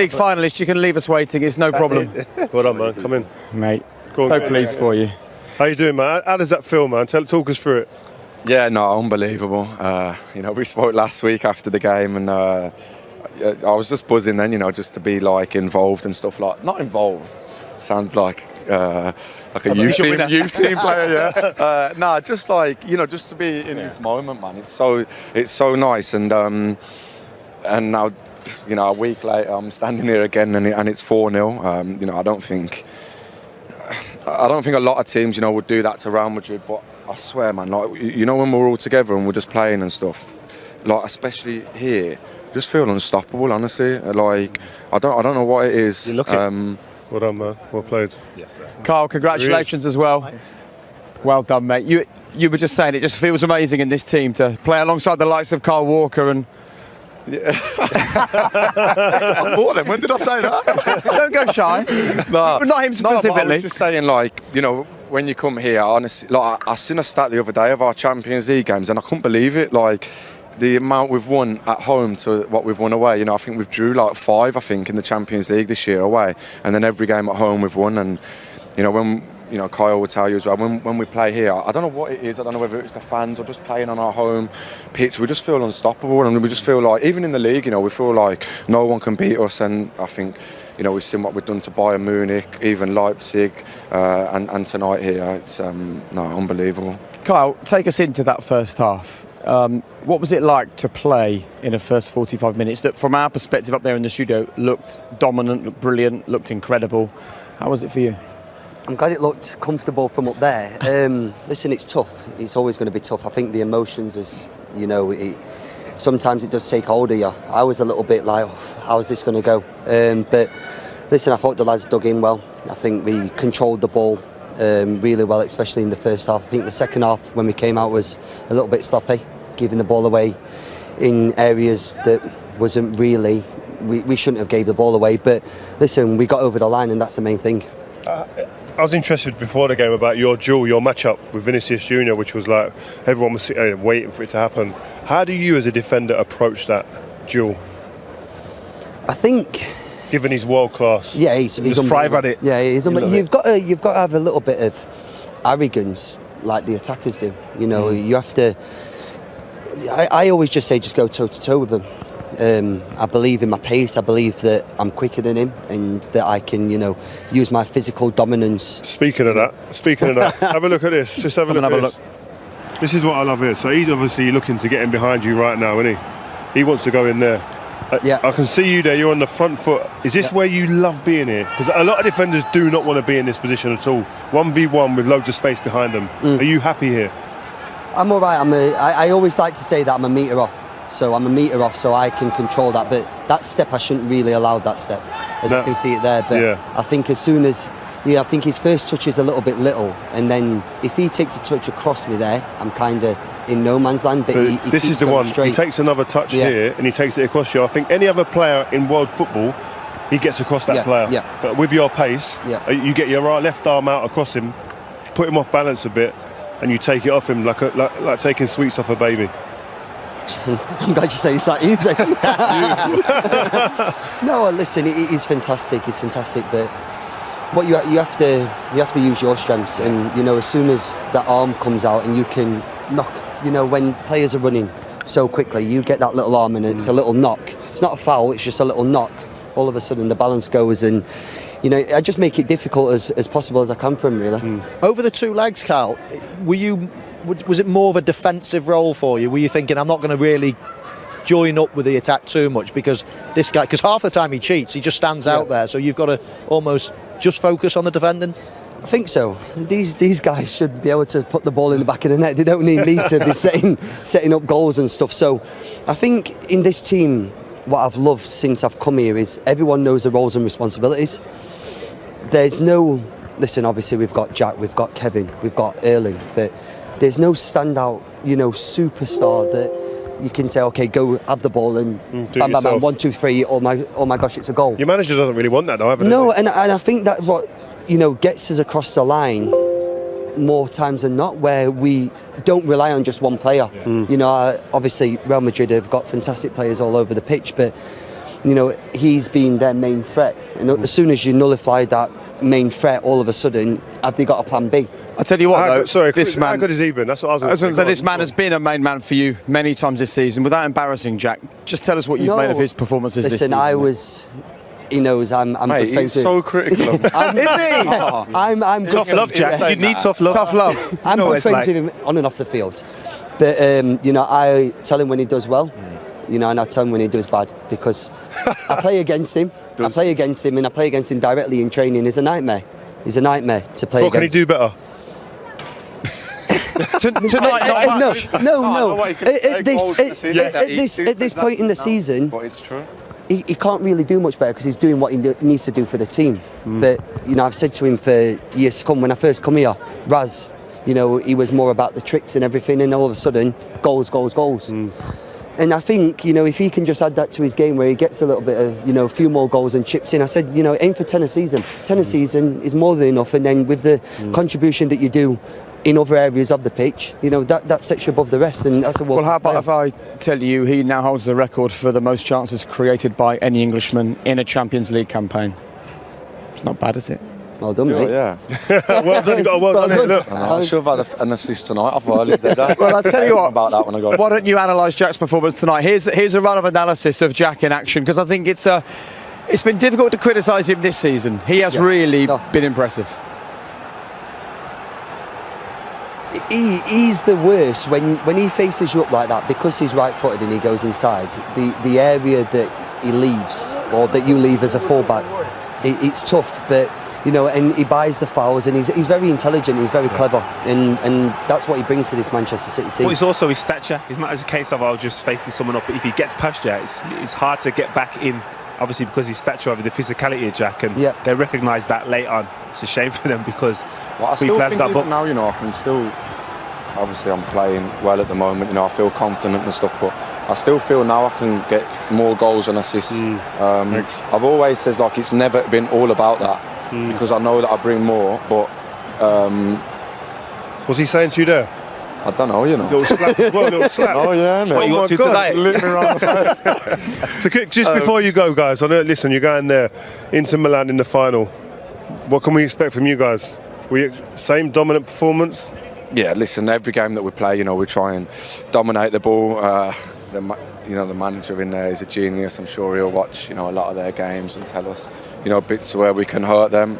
Big finalist, you can leave us waiting, it's no problem. Well done, man. Come in. Mate, Go on, so pleased for you. How you doing, man? How does that feel, man? Talk us through it. Yeah, no, unbelievable. We spoke last week after the game, and I was just buzzing then, just to be like involved and stuff like. Not involved. Sounds like a youth team player. Yeah. Nah, just like just to be in this moment, man. It's so nice, and now. A week later, I'm standing here again, and it's 4-0. I don't think a lot of teams, would do that to Real Madrid. But I swear, man, like when we're all together and we're just playing and stuff, like especially here, just feel unstoppable. Honestly, like I don't know what it is. You're lucky. Well done, man. Well played. Yes, sir. Carl, congratulations as well. Well done, mate. You were just saying it just feels amazing in this team to play alongside the likes of Kyle Walker and. Yeah. I bought them. When did I say that? Don't go shy. No, not him specifically. I was just saying, like, when you come here, honestly, like I seen a stat the other day of our Champions League games, and I couldn't believe it. Like the amount we've won at home to what we've won away. I think we've drew like 5, I think, in the Champions League this year away, and then every game at home we've won. And when. Kyle will tell you as well, when we play here, I don't know what it is, I don't know whether it's the fans or just playing on our home pitch, we just feel unstoppable, and we just feel like, even in the league, we feel like no one can beat us. And I think, we've seen what we've done to Bayern Munich, even Leipzig, and tonight here, it's unbelievable. Kyle, take us into that first half. What was it like to play in the first 45 minutes that, from our perspective up there in the studio, looked dominant, looked brilliant, looked incredible? How was it for you? I'm glad it looked comfortable from up there. Listen, it's tough. It's always going to be tough. I think the emotions is, sometimes it does take hold of you. I was a little bit like, how's this going to go? But listen, I thought the lads dug in well. I think we controlled the ball really well, especially in the first half. I think the second half, when we came out, was a little bit sloppy, giving the ball away in areas that wasn't really, we shouldn't have gave the ball away. But listen, we got over the line, and that's the main thing. I was interested before the game about your duel, your matchup with Vinicius Junior, which was like everyone was waiting for it to happen. How do you, as a defender, approach that duel? I think, given he's world class, yeah, he's thrive at it. Yeah, you've got to have a little bit of arrogance, like the attackers do. You have to. I always just say, just go toe to toe with him. I believe in my pace. I believe that I'm quicker than him, and that I can, use my physical dominance. Speaking of that, have a look at this. Just have a look. This is what I love here. So he's obviously looking to get in behind you right now, isn't he? He wants to go in there. Yeah. I can see you there. You're on the front foot. Is this where you love being here? Because a lot of defenders do not want to be in this position at all. 1v1 with loads of space behind them. Are you happy here? I'm all right. I always like to say that I'm a metre off. So I'm a metre off, so I can control that. But that step, I shouldn't really allow that step, as you can see it there. But I think as soon as, I think his first touch is a little bit little, and then if he takes a touch across me there, I'm kind of in no man's land. But he this is the one. Straight. He takes another touch here, and he takes it across you. I think any other player in world football, he gets across that player. Yeah. But with your pace, you get your left arm out across him, put him off balance a bit, and you take it off him like taking sweets off a baby. I'm glad you say it's that easy. No, listen, he's fantastic. He's fantastic, but what you have to use your strengths, and as soon as that arm comes out and you can knock, when players are running so quickly, you get that little arm and it's a little knock. It's not a foul, it's just a little knock. All of a sudden the balance goes, and I just make it difficult as possible as I can for him, really. Over the 2 legs, Carl, was it more of a defensive role for you? Were you thinking, I'm not going to really join up with the attack too much because this guy, because half the time he cheats, he just stands out there, so you've got to almost just focus on the defending? I think so. These guys should be able to put the ball in the back of the net. They don't need me to be setting up goals and stuff. So I think in this team, what I've loved since I've come here is everyone knows the roles and responsibilities. There's no, listen, obviously we've got Jack, we've got Kevin, we've got Erling, but there's no standout, superstar that you can say, okay, go have the ball and bam, bam, bam, 1, 2, 3, oh my gosh, it's a goal. Your manager doesn't really want that though, ever. No, and I think that's what, gets us across the line more times than not, where we don't rely on just one player. Obviously Real Madrid have got fantastic players all over the pitch, but you know, he's been their main threat. And as soon as you nullify that main threat, all of a sudden, have they got a plan B? I tell you what, though, sorry, this man. How good is he been? That's what I was going to say. This man has been a main man for you many times this season. Without embarrassing Jack, just tell us what you've made of his performances this season. Listen, I was. He knows I'm Mate, he's so critical of me. Is he? I'm tough love, Jack. You need tough love. Tough love. I'm good friends with him on and off the field. But, you know, I tell him when he does well, you know, and I tell him when he does bad, because I play against him. And I play against him directly in training. He's a nightmare. He's a nightmare to play against. What can he do better? Tonight, not much. No. At this point in the season, but it's true. He can't really do much better because he's doing what he needs to do for the team. But, you know, I've said to him for years to come, when I first come here, Raz, you know, he was more about the tricks and everything, and all of a sudden, goals. And I think, you know, if he can just add that to his game where he gets a little bit of, you know, a few more goals and chips in. I said, you know, aim for 10 a season. 10 a season is more than enough. And then with the contribution that you do in other areas of the pitch, you know, that sets you above the rest. And that's a Well, how about if I tell you he now holds the record for the most chances created by any Englishman in a Champions League campaign? It's not bad, is it? Well done, mate. Yeah. Well done, you got a well done. Look. I should have had an assist tonight. I've already did that. Well, I'll tell you what. About that when I got. Why don't you analyse Jack's performance tonight? Here's a run of analysis of Jack in action, because I think it's been difficult to criticise him this season. He has really been impressive. He's the worst when he faces you up like that, because he's right-footed and he goes inside. The area that he leaves, or that you leave as a fullback, it's tough. But you know, and he buys the fouls, and he's very intelligent. He's very clever, and that's what he brings to this Manchester City team. Well, it's also his stature. It's not as a case of just facing someone up, but if he gets past you, it's hard to get back in. Obviously, because his stature over the physicality of Jack, and they recognise that late on. It's a shame for them, because I still think now, you know, I can still. Obviously, I'm playing well at the moment. You know, I feel confident and stuff, but I still feel now I can get more goals and assists. I've always said, like, it's never been all about that, because I know that I bring more. But was he saying to you there? I don't know, you know. Little slap. Oh yeah, no. What you up to tonight? So just before you go, guys, I know. Listen, you're going there, Inter Milan in the final. What can we expect from you guys? Same dominant performance? Yeah, listen, every game that we play, you know, we try and dominate the ball. The manager in there is a genius. I'm sure he'll watch, you know, a lot of their games and tell us, you know, bits where we can hurt them.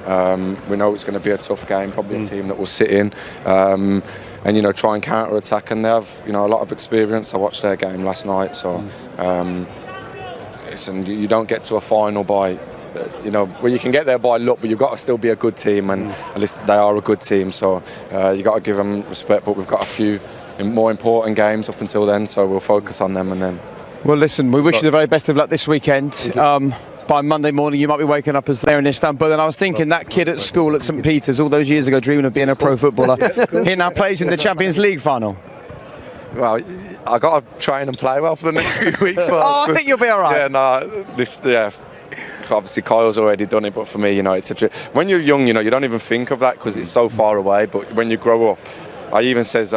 We know it's going to be a tough game, probably a team that will sit in and, you know, try and counter-attack. And they have, you know, a lot of experience. I watched their game last night, so listen, you don't get to a final by... you know, well, you can get there by luck, but you've got to still be a good team, and at least they are a good team, so you've got to give them respect. But we've got a few more important games up until then, so we'll focus on them. And then, well, listen, we wish you the very best of luck this weekend. By Monday morning you might be waking up as there in Istanbul. And I was thinking, that kid at school at St Peter's all those years ago, dreaming of being a pro footballer, he now plays in the Champions League final. Well, I got to train and play well for the next few weeks. I think you'll be all right. Yeah, obviously Kyle's already done it, but for me, you know, it's when you're young, you know, you don't even think of that because it's so far away. But when you grow up, I even says,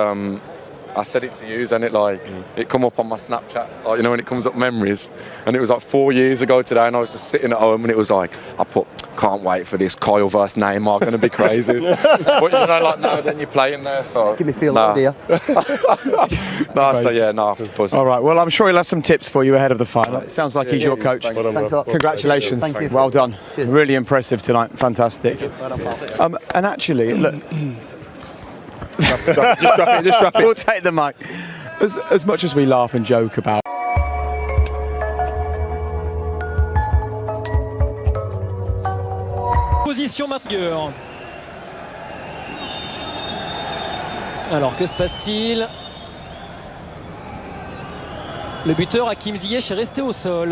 I said it to you, and it come up on my Snapchat, like, you know, when it comes up memories, and it was like 4 years ago today, and I was just sitting at home, and it was like, I put, can't wait for this Kyle versus Neymar, going to be crazy. But you know, like now, then you're playing there, so give me feel idea. Buzzing. All right, well, I'm sure he'll have some tips for you ahead of the final. It sounds like he's your coach. Thanks a lot. Congratulations. Thank you. Well done. Cheers. Really impressive tonight. Fantastic. And actually, look. Just drop it. We'll take the mic. As much as we laugh and joke about position maintenant. Alors que se passe-t-il? Le buteur Hakim Ziyech est resté au sol.